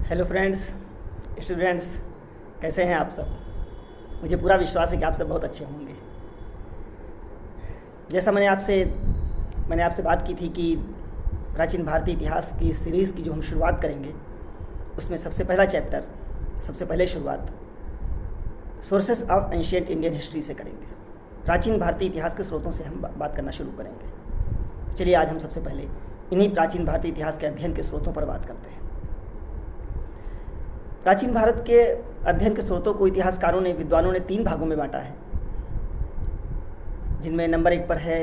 Hello friends, students, कैसे हैं आप सब। मुझे पूरा विश्वास है कि आप सब बहुत अच्छे होंगे। जैसा मैंने आपसे बात की थी कि प्राचीन भारतीय इतिहास की सीरीज़ की जो हम शुरुआत करेंगे, उसमें सबसे पहला चैप्टर, सबसे पहले शुरुआत sources of ancient Indian history से करेंगे। प्राचीन भारतीय इतिहास के स्रोतों से हम बात करना शुरू करेंगे। चलिए आज हम सबसे पहले इन्हीं प्राचीन भारतीय इतिहास के अध्ययन के स्रोतों पर बात करते हैं। प्राचीन भारत के अध्ययन के स्रोतों को इतिहासकारों ने, विद्वानों ने 3 भागों में बांटा है, जिनमें नंबर 1 पर है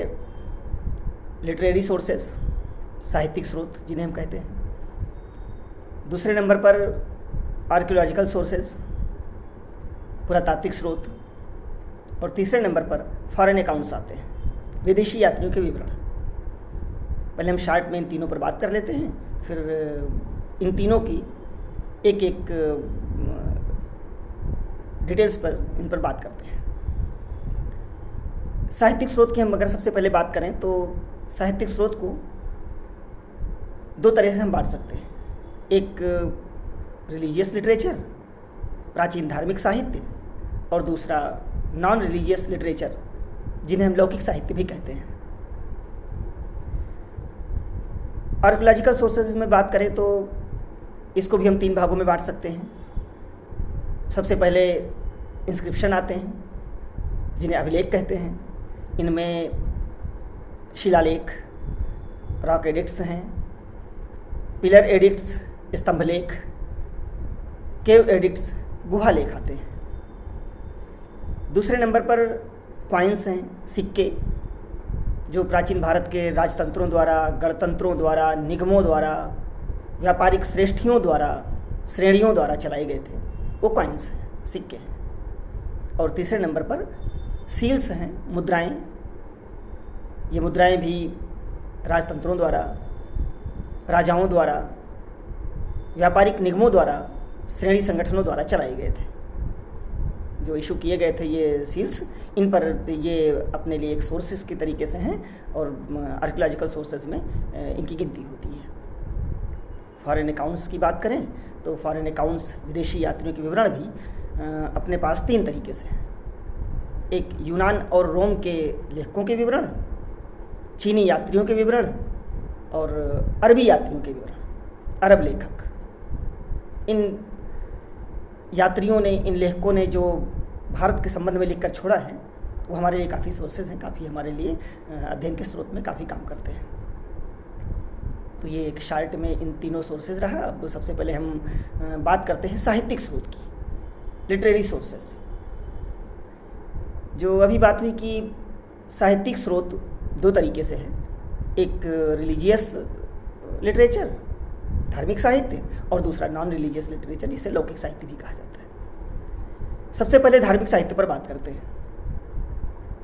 लिटरेरी सोर्सेस, साहित्यिक स्रोत जिन्हें हम कहते हैं। दूसरे नंबर पर आर्कियोलॉजिकल सोर्सेस, पुरातात्विक स्रोत। और तीसरे नंबर पर फॉरेन अकाउंट्स आते हैं, विदेशी यात्रियों के विवरण। पहले हम शार्ट में इन तीनों पर बात कर लेते हैं, फिर इन तीनों की एक एक डिटेल्स पर इन पर बात करते हैं। साहित्यिक स्रोत की हम अगर सबसे पहले बात करें तो साहित्यिक स्रोत को 2 तरह से हम बांट सकते हैं। एक रिलीजियस लिटरेचर, प्राचीन धार्मिक साहित्य, और दूसरा नॉन रिलीजियस लिटरेचर, जिन्हें हम लौकिक साहित्य भी कहते हैं। आर्कियोलॉजिकल सोर्सेज में बात करें तो इसको भी हम 3 भागों में बांट सकते हैं। सबसे पहले इंस्क्रिप्शन आते हैं, जिन्हें अभिलेख कहते हैं। इनमें शिलालेख, रॉक एडिक्ट्स हैं, पिलर एडिक्ट्स, स्तंभलेख, केव एडिक्ट्स, गुहा लेख आते हैं। दूसरे नंबर पर कॉइन्स हैं, सिक्के, जो प्राचीन भारत के राजतंत्रों द्वारा, गणतंत्रों द्वारा, निगमों द्वारा, व्यापारिक श्रेष्ठियों द्वारा, श्रेणियों द्वारा चलाए गए थे, वो कॉइन्स हैं, सिक्के हैं। और तीसरे नंबर पर सील्स हैं, मुद्राएं। ये मुद्राएं भी राजतंत्रों द्वारा, राजाओं द्वारा, व्यापारिक निगमों द्वारा, श्रेणी संगठनों द्वारा चलाए गए थे। जो इशू किए गए थे ये सील्स, इन पर ये अपने लिए एक सोर्सेस के तरीके से हैं, और आर्कियोलॉजिकल सोर्सेज में इनकी गिनती होती है। फॉरेन अकाउंट्स की बात करें तो फॉरेन अकाउंट्स, विदेशी यात्रियों के विवरण भी अपने पास 3 तरीके से हैं। एक यूनान और रोम के लेखकों के विवरण, चीनी यात्रियों के विवरण, और अरबी यात्रियों के विवरण, अरब लेखक। इन यात्रियों ने, इन लेखकों ने जो भारत के संबंध में लिखकर छोड़ा है, वो हमारे लिए काफ़ी सोर्सेज हैं, काफ़ी हमारे लिए अध्ययन के स्रोत में काफ़ी काम करते हैं। तो ये एक शार्ट में इन तीनों सोर्सेज रहा। अब सबसे पहले हम बात करते हैं साहित्यिक स्रोत की, लिटरेरी सोर्सेज। जो अभी बात हुई कि साहित्यिक स्रोत 2 तरीके से है, एक रिलीजियस लिटरेचर, धार्मिक साहित्य, और दूसरा नॉन रिलीजियस लिटरेचर, जिसे लौकिक साहित्य भी कहा जाता है। सबसे पहले धार्मिक साहित्य पर बात करते हैं।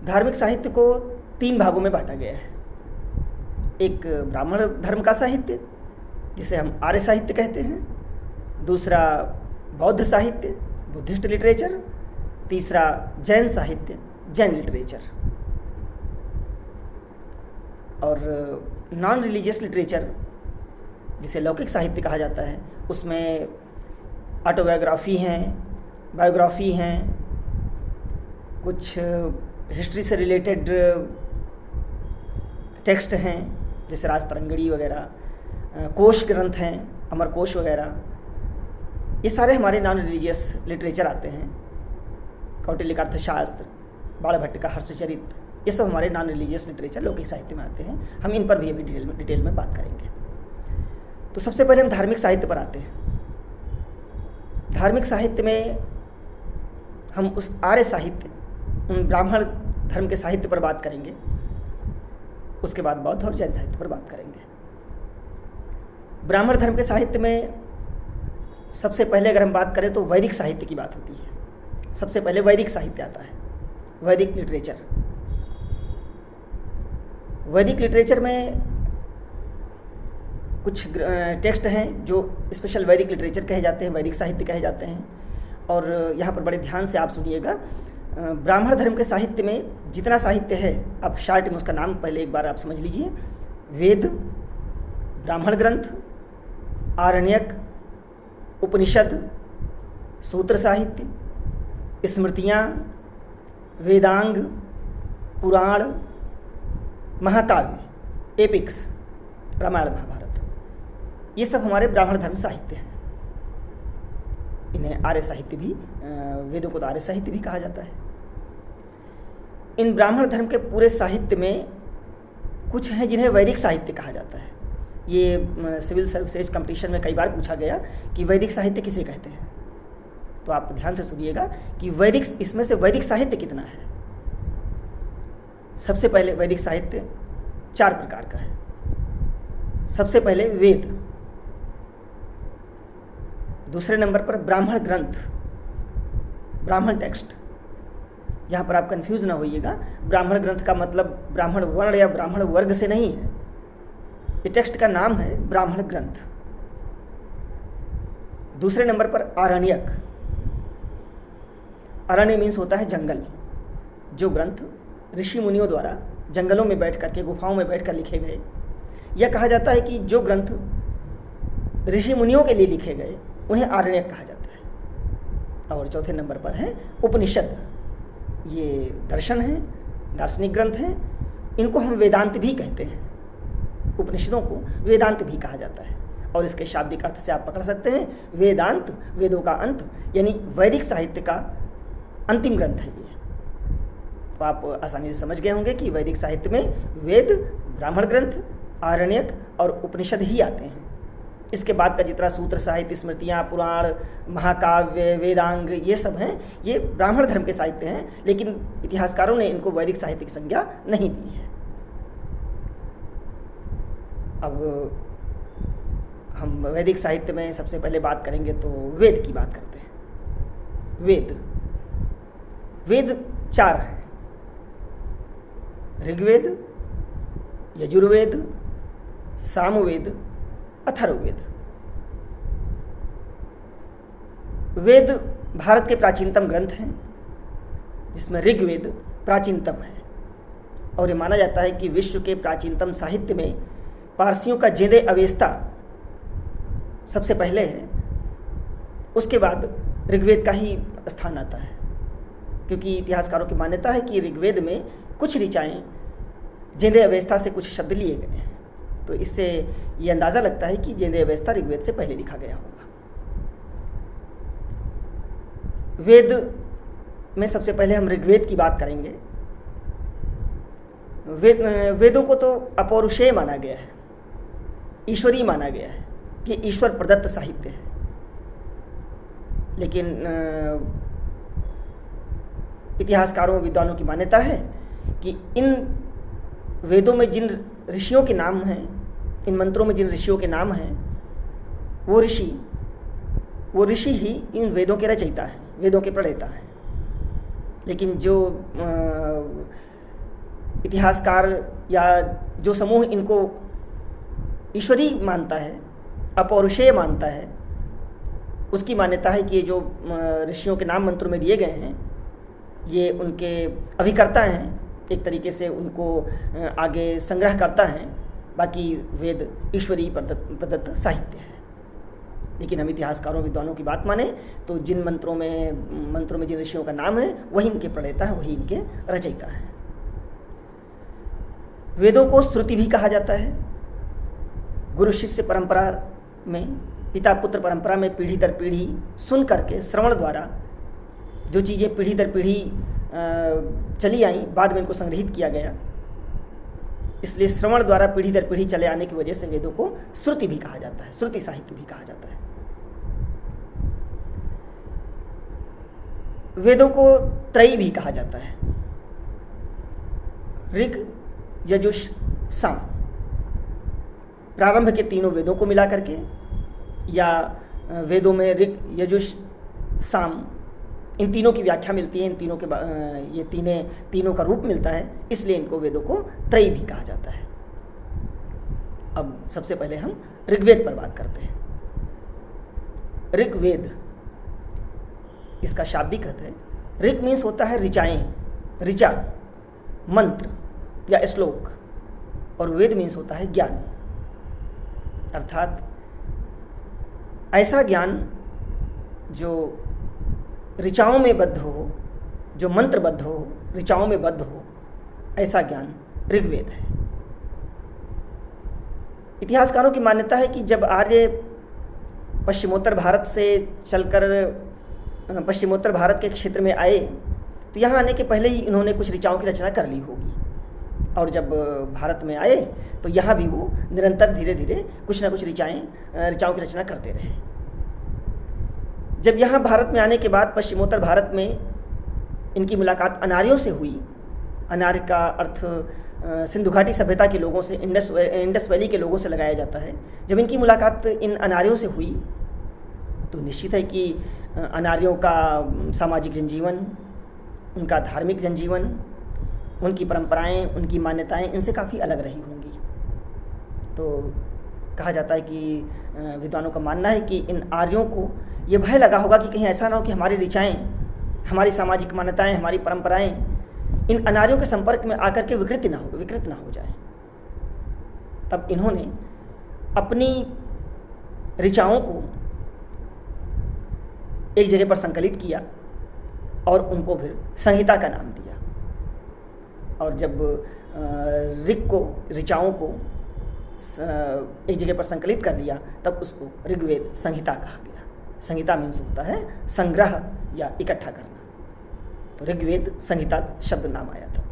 धार्मिक साहित्य को 3 भागों में बांटा गया है। एक ब्राह्मण धर्म का साहित्य, जिसे हम आर्य साहित्य कहते हैं। दूसरा बौद्ध साहित्य, बुद्धिस्ट लिटरेचर। तीसरा जैन साहित्य, जैन लिटरेचर। और नॉन रिलीजियस लिटरेचर, जिसे लौकिक साहित्य कहा जाता है, उसमें ऑटोबायोग्राफी हैं, बायोग्राफी हैं, कुछ हिस्ट्री से रिलेटेड टेक्स्ट हैं, जैसे राजतरंगिणी वगैरह, कोश ग्रंथ हैं, अमरकोश वगैरह। ये सारे हमारे नॉन रिलीजियस लिटरेचर आते हैं। कौटिल्य का अर्थशास्त्र, बाणभट्ट का हर्षचरित, ये सब हमारे नॉन रिलीजियस लिटरेचर लौकिक साहित्य में आते हैं। हम इन पर भी अभी डिटेल में बात करेंगे। तो सबसे पहले हम धार्मिक साहित्य पर आते हैं। धार्मिक साहित्य में हम उस आर्य साहित्य, उन ब्राह्मण धर्म के साहित्य पर बात करेंगे। उसके बाद बौद्ध और जैन साहित्य पर बात करेंगे। ब्राह्मण धर्म के साहित्य में सबसे पहले अगर हम बात करें तो वैदिक साहित्य की बात होती है। सबसे पहले वैदिक साहित्य आता है, वैदिक लिटरेचर। वैदिक लिटरेचर में कुछ टेक्स्ट हैं जो स्पेशल वैदिक लिटरेचर कहे जाते हैं, वैदिक साहित्य कहे जाते हैं। और यहाँ पर बड़े ध्यान से आप सुनिएगा। ब्राह्मण धर्म के साहित्य में जितना साहित्य है, अब शार्ट में उसका नाम पहले एक बार आप समझ लीजिए। वेद, ब्राह्मण ग्रंथ, आरण्यक, उपनिषद, सूत्र साहित्य, स्मृतियाँ, वेदांग, पुराण, महाकाव्य, एपिक्स, रामायण महाभारत, ये सब हमारे ब्राह्मण धर्म साहित्य हैं। इन्हें आर्य साहित्य भी, वेदों को तो आर्य साहित्य भी कहा जाता है। इन ब्राह्मण धर्म के पूरे साहित्य में कुछ हैं जिन्हें वैदिक साहित्य कहा जाता है। ये सिविल सर्विसेज कंपटीशन में कई बार पूछा गया कि वैदिक साहित्य किसे कहते हैं। तो आप ध्यान से सुनिएगा कि वैदिक, इसमें से वैदिक साहित्य कितना है। सबसे पहले वैदिक साहित्य 4 प्रकार का है। सबसे पहले वेद, दूसरे नंबर पर ब्राह्मण ग्रंथ, ब्राह्मण टेक्स्ट। यहाँ पर आप कंफ्यूज ना होइएगा, ब्राह्मण ग्रंथ का मतलब ब्राह्मण वर्ण या ब्राह्मण वर्ग से नहीं है। ये टेक्स्ट का नाम है ब्राह्मण ग्रंथ। दूसरे नंबर पर आरण्यक। अरण्य मीन्स होता है जंगल। जो ग्रंथ ऋषि मुनियों द्वारा जंगलों में बैठ करके, गुफाओं में बैठ कर लिखे गए। यह कहा जाता है कि जो ग्रंथ ऋषि मुनियों के लिए लिखे गए उन्हें आरण्यक कहा जाता है। और चौथे नंबर पर है उपनिषद। ये दर्शन हैं, दार्शनिक ग्रंथ हैं। इनको हम वेदांत भी कहते हैं। उपनिषदों को वेदांत भी कहा जाता है। और इसके शाब्दिक अर्थ से आप पकड़ सकते हैं वेदांत, वेदों का अंत, यानी वैदिक साहित्य का अंतिम ग्रंथ है ये। तो आप आसानी से समझ गए होंगे कि वैदिक साहित्य में वेद, ब्राह्मण ग्रंथ, आरण्यक और उपनिषद ही आते हैं। इसके बाद का जितना सूत्र साहित्य, स्मृतियाँ, पुराण, महाकाव्य, वेदांग, ये सब हैं, ये ब्राह्मण धर्म के साहित्य हैं। लेकिन इतिहासकारों ने इनको वैदिक साहित्य की संज्ञा नहीं दी है। अब हम वैदिक साहित्य में सबसे पहले बात करेंगे तो वेद की बात करते हैं। वेद 4 हैं। ऋग्वेद, यजुर्वेद, सामवेद, अथर्ववेद। वेद भारत के प्राचीनतम ग्रंथ हैं, जिसमें ऋग्वेद प्राचीनतम है। और ये माना जाता है कि विश्व के प्राचीनतम साहित्य में पारसियों का जेदे अवेस्ता सबसे पहले है। उसके बाद ऋग्वेद का ही स्थान आता है, क्योंकि इतिहासकारों की मान्यता है कि ऋग्वेद में कुछ ऋचाएँ जेदे अवेस्ता से कुछ शब्द लिए गए हैं। तो इससे ये अंदाज़ा लगता है कि जेदे अवेस्ता ऋग्वेद से पहले लिखा गया होगा। वेद में सबसे पहले हम ऋग्वेद की बात करेंगे। वेदों को तो अपौरुषेय माना गया है, ईश्वरीय माना गया है कि ईश्वर प्रदत्त साहित्य है। लेकिन इतिहासकारों, विद्वानों की मान्यता है कि इन वेदों में जिन ऋषियों के नाम हैं, इन मंत्रों में जिन ऋषियों के नाम हैं, वो ऋषि ही इन वेदों के रचयिता हैं, वेदों के प्रणेता हैं। लेकिन जो इतिहासकार या जो समूह इनको ईश्वरीय मानता है, अपौरुषेय मानता है, उसकी मान्यता है कि ये जो ऋषियों के नाम मंत्रों में दिए गए हैं, ये उनके अभिकर्ता हैं, एक तरीके से उनको आगे संग्रह करता है। बाकी वेद ईश्वरीय प्रदत्त साहित्य है। लेकिन हम इतिहासकारों, विद्वानों की बात माने तो जिन मंत्रों में जिन ऋषियों का नाम है वही इनके प्रणेता है, वही इनके रचयिता है। वेदों को श्रुति भी कहा जाता है। गुरु शिष्य परंपरा में, पिता पुत्र परंपरा में पीढ़ी दर पीढ़ी सुन करके, श्रवण द्वारा जो चीज़ें पीढ़ी दर पीढ़ी चली आई, बाद में इनको संग्रहित किया गया। इसलिए श्रवण द्वारा पीढ़ी दर पीढ़ी चले आने की वजह से वेदों को श्रुति भी कहा जाता है, श्रुति साहित्य भी कहा जाता है। वेदों को त्रयी भी कहा जाता है। ऋग, यजुष, साम, प्रारंभ के तीनों वेदों को मिला करके, या वेदों में ऋग, यजुष, साम, इन तीनों की व्याख्या मिलती है। इन तीनों के ये तीनों का रूप मिलता है, इसलिए इनको वेदों को त्रयी भी कहा जाता है। अब सबसे पहले हम ऋग्वेद पर बात करते हैं। ऋग्वेद, इसका शाब्दिक अर्थ है, ऋग मीन्स होता है ऋचाएँ, ऋचा, मंत्र या श्लोक, और वेद मीन्स होता है ज्ञान। अर्थात ऐसा ज्ञान जो ऋचाओं में बद्ध हो, जो मंत्रबद्ध हो, ऋचाओं में बद्ध हो, ऐसा ज्ञान ऋग्वेद है। इतिहासकारों की मान्यता है कि जब आर्य पश्चिमोत्तर भारत से चलकर पश्चिमोत्तर भारत के क्षेत्र में आए तो यहाँ आने के पहले ही इन्होंने कुछ ऋचाओं की रचना कर ली होगी, और जब भारत में आए तो यहाँ भी वो निरंतर धीरे धीरे कुछ ना कुछ ऋचाओं की रचना करते रहे। जब यहाँ भारत में आने के बाद पश्चिमोत्तर भारत में इनकी मुलाकात अनार्यों से हुई। अनार्य का अर्थ सिंधु घाटी सभ्यता के लोगों से, इंडस वैली के लोगों से लगाया जाता है। जब इनकी मुलाकात इन अनार्यों से हुई तो निश्चित है कि अनार्यों का सामाजिक जनजीवन, उनका धार्मिक जनजीवन, उनकी परंपराएं, उनकी मान्यताएं इनसे काफ़ी अलग रही होंगी। तो कहा जाता है कि विद्वानों का मानना है कि इन आर्यों को ये भय लगा होगा कि कहीं ऐसा ना हो कि हमारी ऋचाएं, हमारी सामाजिक मान्यताएं, हमारी परंपराएं इन अनार्यों के संपर्क में आकर के विकृत ना हो जाए। तब इन्होंने अपनी ऋचाओं को एक जगह पर संकलित किया और उनको फिर संहिता का नाम दिया। और जब ऋग को, ऋचाओं को एक जगह पर संकलित कर लिया तब उसको ऋग्वेद संहिता कहा गया। संहिता मीन्स होता है संग्रह या इकट्ठा करना, तो ऋग्वेद संहिता शब्द नाम आया था।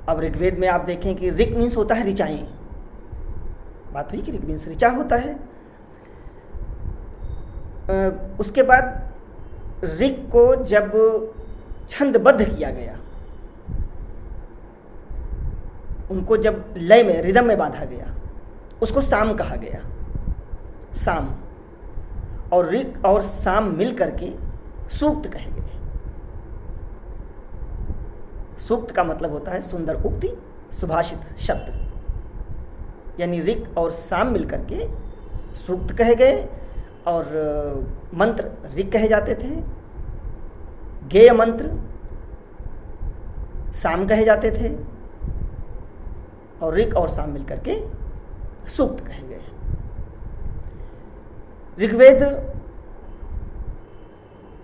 अब ऋग्वेद में आप देखें कि ऋग मीन्स होता है ऋचाएं। बात हुई कि ऋग मीन्स ऋचा होता है। उसके बाद ऋग को जब छंदबद्ध किया गया, उनको जब लय में, रिदम में बांधा गया, उसको साम कहा गया। साम और ऋग और साम मिल करके सूक्त कहे गए। सूक्त का मतलब होता है सुंदर उक्ति, सुभाषित शब्द, यानी ऋग और साम मिल करके सूक्त कहे गए। और मंत्र ऋग कहे जाते थे, गेय मंत्र साम कहे जाते थे, और ऋग और साम मिलकर के सूक्त कहे गए। ऋग्वेद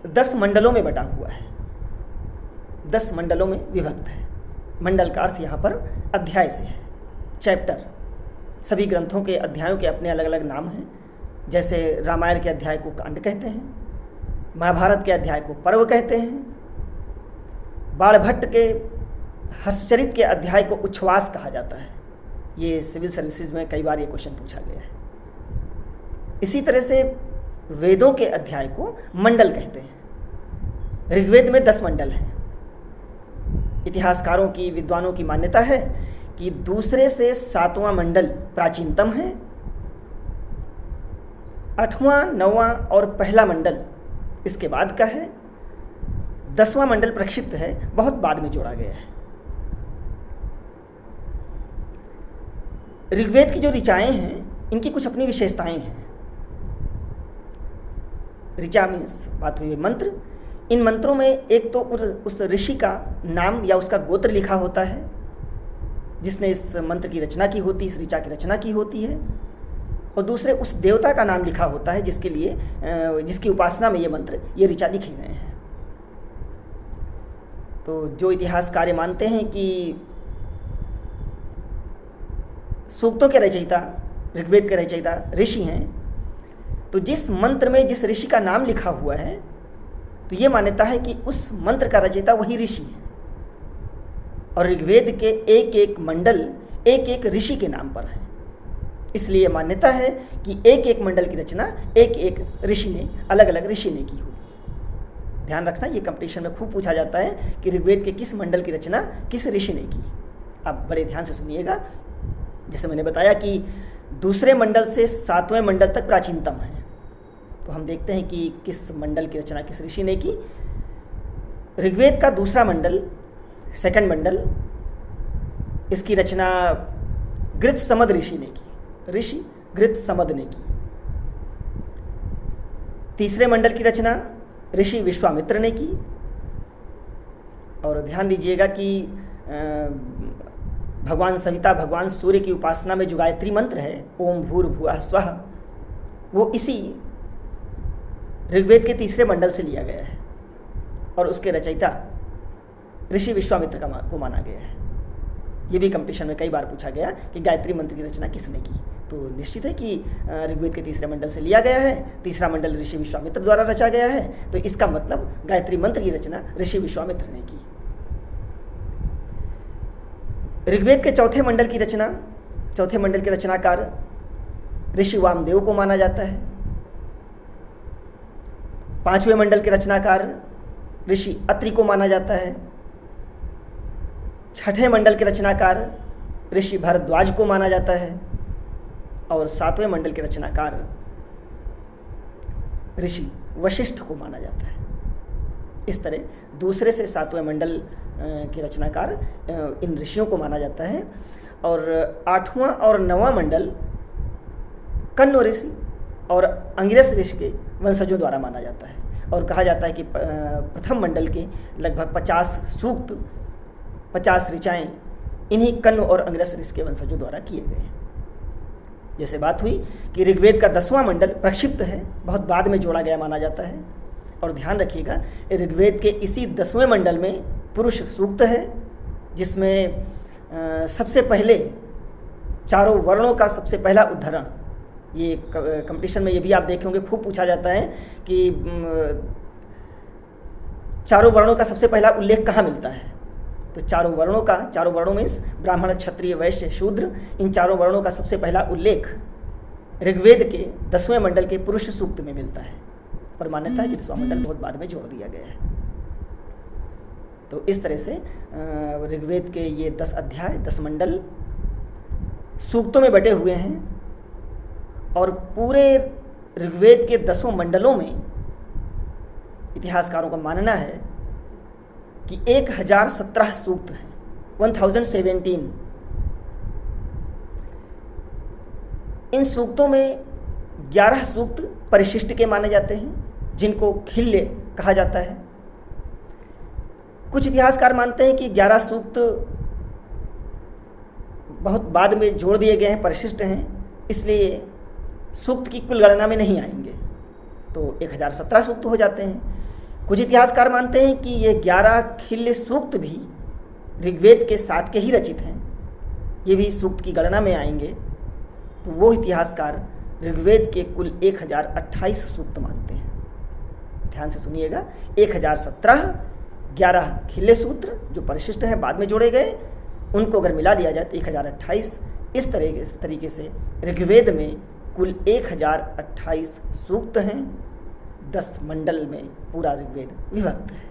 10 मंडलों में बटा हुआ है, 10 मंडलों में विभक्त है। मंडल का अर्थ यहाँ पर अध्याय से है, चैप्टर। सभी ग्रंथों के अध्यायों के अपने अलग अलग नाम हैं। जैसे रामायण के अध्याय को कांड कहते हैं, महाभारत के अध्याय को पर्व कहते हैं, बाणभट्ट के हर्षचरित के अध्याय को उच्छ्वास कहा जाता है। ये सिविल सर्विसेज में कई बार ये क्वेश्चन पूछा गया है। इसी तरह से वेदों के अध्याय को मंडल कहते हैं। ऋग्वेद में 10 मंडल हैं। इतिहासकारों की, विद्वानों की मान्यता है कि दूसरे से 7वां मंडल प्राचीनतम है, 8वां, 9वां और पहला मंडल इसके बाद का है, 10वां मंडल प्रक्षिप्त है, बहुत बाद में जोड़ा गया है। ऋग्वेद की जो ऋचाएं हैं इनकी कुछ अपनी विशेषताएं हैं। ऋचा मीन्स बात हुई मंत्र। इन मंत्रों में एक तो उस ऋषि का नाम या उसका गोत्र लिखा होता है जिसने इस मंत्र की रचना की होती, इस ऋचा की रचना की होती है, और दूसरे उस देवता का नाम लिखा होता है जिसके लिए, जिसकी उपासना में ये मंत्र, ये ऋचा लिखे गए हैं। तो जो इतिहासकार मानते हैं कि सूक्तों के रचयिता, ऋग्वेद के रचयिता ऋषि हैं, तो जिस मंत्र में जिस ऋषि का नाम लिखा हुआ है तो ये मान्यता है कि उस मंत्र का रचयिता वही ऋषि है। और ऋग्वेद के एक एक मंडल एक एक ऋषि के नाम पर है। इसलिए मान्यता है कि एक एक मंडल की रचना एक एक ऋषि ने, अलग अलग ऋषि ने की होगी। ध्यान रखना, ये कंपटीशन में खूब पूछा जाता है कि ऋग्वेद के किस मंडल की रचना किस ऋषि ने की। आप बड़े ध्यान से सुनिएगा। जैसे मैंने बताया कि दूसरे मंडल से 7वें मंडल तक प्राचीनतम है, तो हम देखते हैं कि किस मंडल की रचना किस ऋषि ने की। ऋग्वेद का दूसरा मंडल, सेकंड मंडल, इसकी रचना गृत्समद ऋषि ने की, ऋषि गृत्समद ने की। तीसरे मंडल की रचना ऋषि विश्वामित्र ने की। और ध्यान दीजिएगा कि भगवान सविता, भगवान सूर्य की उपासना में जो गायत्री मंत्र है, ओम भूर्भुवः स्वः, वो इसी ऋग्वेद के तीसरे मंडल से लिया गया है और उसके रचयिता ऋषि विश्वामित्र को माना गया है। ये भी कंपटीशन में कई बार पूछा गया कि गायत्री मंत्र की रचना किसने की, तो निश्चित है कि ऋग्वेद के तीसरे मंडल से लिया गया है। तीसरा मंडल ऋषि विश्वामित्र द्वारा रचा गया है, तो इसका मतलब गायत्री मंत्र की रचना ऋषि विश्वामित्र ने की। ऋग्वेद के चौथे मंडल के रचनाकार ऋषि वामदेव को माना जाता है। पांचवें मंडल के रचनाकार ऋषि अत्रि को माना जाता है। छठे मंडल के रचनाकार ऋषि भारद्वाज को माना जाता है और सातवें मंडल के रचनाकार ऋषि वशिष्ठ को माना जाता है। इस तरह दूसरे से सातवें मंडल के रचनाकार इन ऋषियों को माना जाता है। और आठवां और नवां मंडल कण्व ऋषि और अंगिरस ऋषि के वंशजों द्वारा माना जाता है और कहा जाता है कि प्रथम मंडल के लगभग 50 सूक्त 50 ऋचाएँ इन्हीं कण्व और अंगिरस ऋषि के वंशजों द्वारा किए गए हैं। जैसे बात हुई कि ऋग्वेद का 10वां मंडल प्रक्षिप्त है, बहुत बाद में जोड़ा गया माना जाता है। और ध्यान रखिएगा, ऋग्वेद के इसी 10वें मंडल में पुरुष सूक्त है, जिसमें सबसे पहले चारों वर्णों का सबसे पहला उद्धरण, ये कंपटीशन में ये भी आप देखे होंगे खूब पूछा जाता है कि चारों वर्णों का सबसे पहला उल्लेख कहाँ मिलता है। तो चारों वर्णों मीन्स ब्राह्मण, क्षत्रिय, वैश्य, शूद्र, इन चारों वर्णों का सबसे पहला उल्लेख ऋग्वेद के 10वें मंडल के पुरुष सूक्त में मिलता है और मान्यता है कि 10वां मंडल बहुत बाद में जोड़ दिया गया है। तो इस तरह से ऋग्वेद के ये 10 अध्याय 10 मंडल सूक्तों में बटे हुए हैं और पूरे ऋग्वेद के 10 मंडलों में इतिहासकारों का मानना है कि 1017 सूक्त हैं, 1017। इन सूक्तों में 11 सूक्त परिशिष्ट के माने जाते हैं, जिनको खिल्य कहा जाता है। कुछ इतिहासकार मानते हैं कि 11 सूक्त बहुत बाद में जोड़ दिए गए हैं, परिशिष्ट हैं, इसलिए सूक्त की कुल गणना में नहीं आएंगे, तो 1017 सूक्त हो जाते हैं। कुछ इतिहासकार मानते हैं कि ये 11 खिल्य सूक्त भी ऋग्वेद के 7 के ही रचित हैं, ये भी सूक्त की गणना में आएंगे। तो वो इतिहासकार ऋग्वेद के कुल 1028 सूक्त मानते हैं। ध्यान से सुनिएगा, 1017, 11 खिल्य सूत्र जो परिशिष्ट हैं बाद में जोड़े गए, उनको अगर मिला दिया जाए तो 1028। इस तरीके से ऋग्वेद में कुल 1028 सूक्त हैं। 10 मंडल में पूरा ऋग्वेद विभक्त है।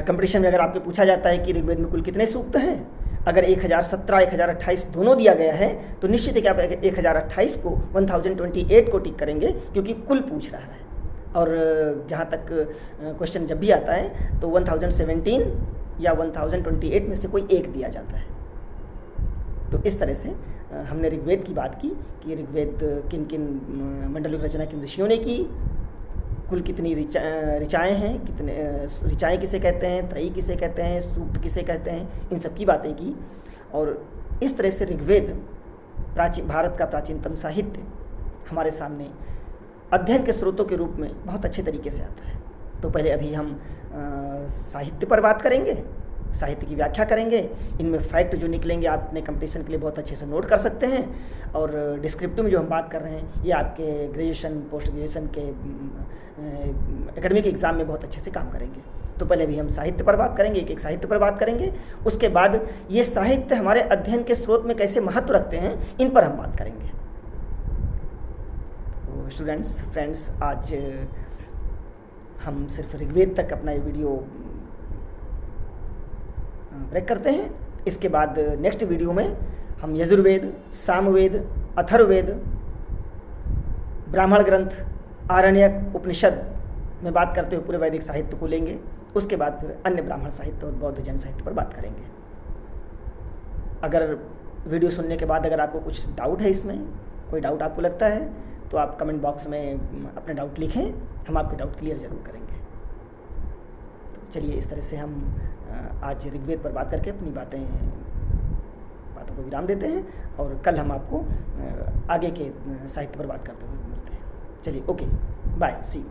कंपटीशन में अगर आपको पूछा जाता है कि ऋग्वेद में कुल कितने सूक्त हैं, अगर 1017, 1028 दोनों दिया गया है तो निश्चित है कि आप 1028 को 1028 को टिक करेंगे, क्योंकि कुल पूछ रहा है। और जहाँ तक क्वेश्चन जब भी आता है तो 1017 या 1028 में से कोई एक दिया जाता है। तो इस तरह से हमने ऋग्वेद की बात की कि ऋग्वेद किन किन मंडलों की रचना किन ऋषियों ने की, कुल कितनी ऋचाएँ हैं, कितने ऋचाएँ किसे कहते हैं, त्रयी किसे कहते हैं, सूक्त किसे कहते हैं, इन सब की बातें की। और इस तरह से ऋग्वेद भारत का प्राचीनतम साहित्य हमारे सामने अध्ययन के स्रोतों के रूप में बहुत अच्छे तरीके से आता है। तो पहले अभी हम साहित्य पर बात करेंगे, साहित्य की व्याख्या करेंगे। इनमें फैक्ट जो निकलेंगे आप अपने कंपटीशन के लिए बहुत अच्छे से नोट कर सकते हैं। और डिस्क्रिप्टिव में जो हम बात कर रहे हैं ये आपके ग्रेजुएशन, पोस्ट ग्रेजुएशन के एकेडमिक एग्ज़ाम में बहुत अच्छे से काम करेंगे। तो पहले अभी हम साहित्य पर बात करेंगे, एक एक साहित्य पर बात करेंगे। उसके बाद ये साहित्य हमारे अध्ययन के स्रोत में कैसे महत्व रखते हैं, इन पर हम बात करेंगे। तो स्टूडेंट्स, फ्रेंड्स, आज हम सिर्फ ऋग्वेद तक अपना ये वीडियो ब्रेक करते हैं। इसके बाद नेक्स्ट वीडियो में हम यजुर्वेद, सामवेद, अथर्ववेद, ब्राह्मण ग्रंथ, आरण्यक, उपनिषद में बात करते हुए पूरे वैदिक साहित्य को लेंगे। उसके बाद फिर अन्य ब्राह्मण साहित्य और बौद्ध जैन साहित्य पर बात करेंगे। अगर वीडियो सुनने के बाद अगर आपको कुछ डाउट है, इसमें कोई डाउट आपको लगता है तो आप कमेंट बॉक्स में अपने डाउट लिखें, हम आपके डाउट क्लियर ज़रूर करेंगे। तो चलिए, इस तरह से हम आज ऋग्वेद पर बात करके अपनी बातों को विराम देते हैं और कल हम आपको आगे के साहित्य पर बात करते हुए मिलते हैं। चलिए, ओके, बाय, सी यू।